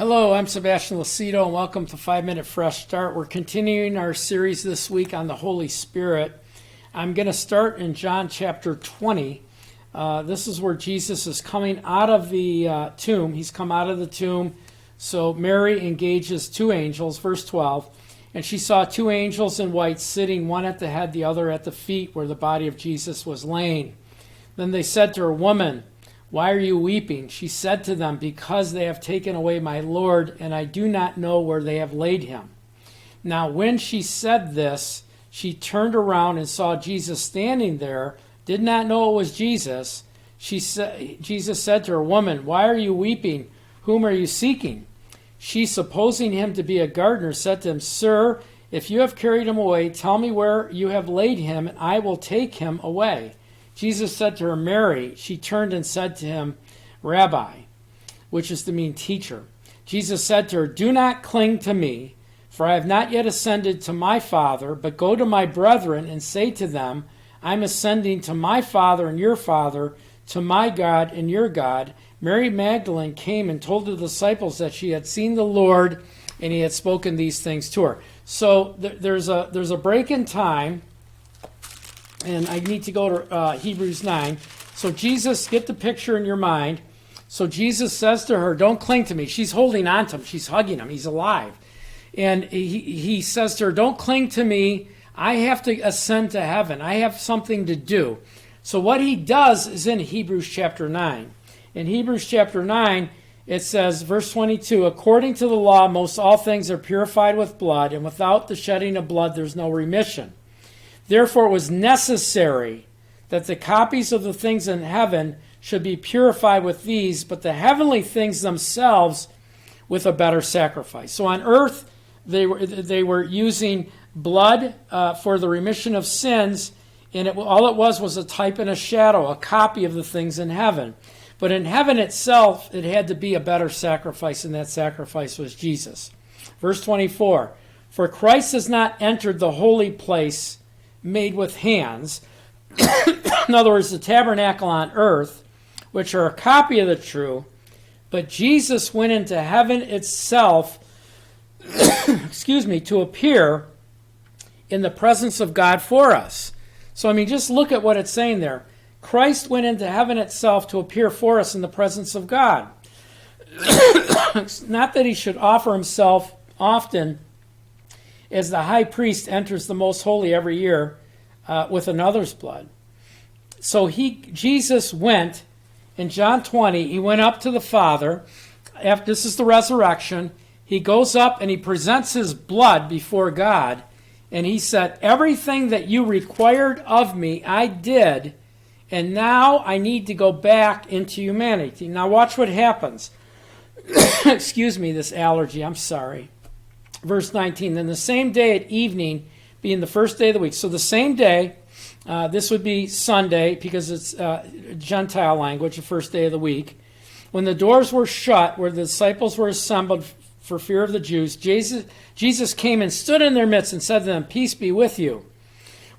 Hello, I'm Sebastian Lucido, and welcome to 5 Minute Fresh Start. We're continuing our series this week on the Holy Spirit. I'm going to start in John chapter 20. This is where Jesus is coming out of the tomb. He's come out of the tomb. So Mary engages two angels, verse 12. And she saw two angels in white sitting, one at the head, the other at the feet, where the body of Jesus was laying. Then they said to her, "Woman, why are you weeping?" She said to them, "Because they have taken away my Lord, and I do not know where they have laid him." Now when she said this, she turned around and saw Jesus standing there, did not know it was Jesus. Jesus said to her, "Woman, why are you weeping? Whom are you seeking?" She, supposing him to be a gardener, said to him, "Sir, if you have carried him away, tell me where you have laid him, and I will take him away." Jesus said to her, "Mary." She turned and said to him, "Rabbi," which is to mean teacher. Jesus said to her, "Do not cling to me, for I have not yet ascended to my Father, but go to my brethren and say to them, I'm ascending to my Father and your Father, to my God and your God." Mary Magdalene came and told the disciples that she had seen the Lord and he had spoken these things to her. So there's a break in time. And I need to go to Hebrews 9. So Jesus, get the picture in your mind. So Jesus says to her, "Don't cling to me." She's holding on to him. She's hugging him. He's alive. And he says to her, "Don't cling to me. I have to ascend to heaven. I have something to do." So what he does is in Hebrews chapter 9. In Hebrews chapter 9, it says, verse 22, "According to the law, most all things are purified with blood, and without the shedding of blood there's no remission. Therefore it was necessary that the copies of the things in heaven should be purified with these, but the heavenly things themselves with a better sacrifice." So on earth, they were using blood for the remission of sins, and all it was a type and a shadow, a copy of the things in heaven. But in heaven itself, it had to be a better sacrifice, and that sacrifice was Jesus. Verse 24, "For Christ has not entered the holy place made with hands," in other words, the tabernacle on earth, "which are a copy of the true, but Jesus went into heaven itself," to appear in the presence of God for us. So, just look at what it's saying there. Christ went into heaven itself to appear for us in the presence of God. Not that he should offer himself often, as the high priest enters the most holy every year with another's blood. So Jesus went, in John 20, he went up to the Father. This is the resurrection. He goes up and he presents his blood before God. And he said, "Everything that you required of me, I did. And now I need to go back into humanity." Now watch what happens. Excuse me, this allergy. I'm sorry. Verse 19, "Then the same day at evening, being the first day of the week." So the same day, this would be Sunday because it's Gentile language, the first day of the week. "When the doors were shut, where the disciples were assembled for fear of the Jews, Jesus came and stood in their midst and said to them, 'Peace be with you.'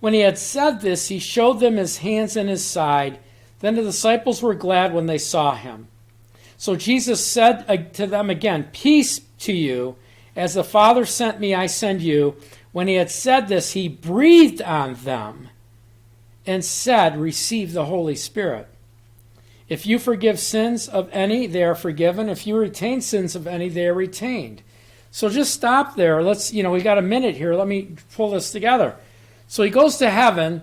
When he had said this, he showed them his hands and his side. Then the disciples were glad when they saw him. So Jesus said to them again, 'Peace to you. As the Father sent me, I send you.' When he had said this, he breathed on them and said, 'Receive the Holy Spirit. If you forgive sins of any, they are forgiven. If you retain sins of any, they are retained.'" So just stop there. We got a minute here. Let me pull this together. So he goes to heaven,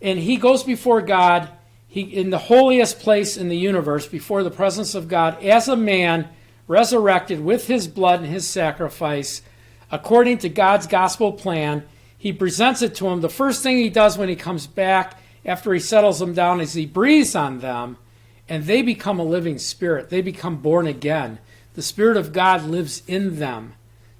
and he goes before God, in the holiest place in the universe, before the presence of God, as a man, resurrected with his blood and his sacrifice, according to God's gospel plan. He presents it to him. The first thing he does when he comes back, after he settles them down, is he breathes on them, and they become a living spirit. They become born again. The Spirit of God lives in them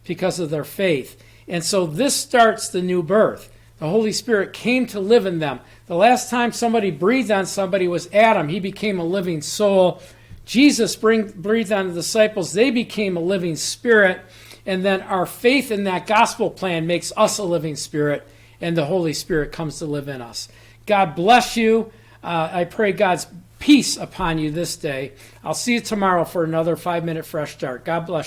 because of their faith. And so this starts the new birth. The Holy Spirit came to live in them. The last time somebody breathed on somebody was Adam. He became a living soul. Jesus breathed on the disciples. They became a living spirit. And then our faith in that gospel plan makes us a living spirit, and the Holy Spirit comes to live in us. God bless you. I pray God's peace upon you this day. I'll see you tomorrow for another 5 Minute Fresh Start. God bless you.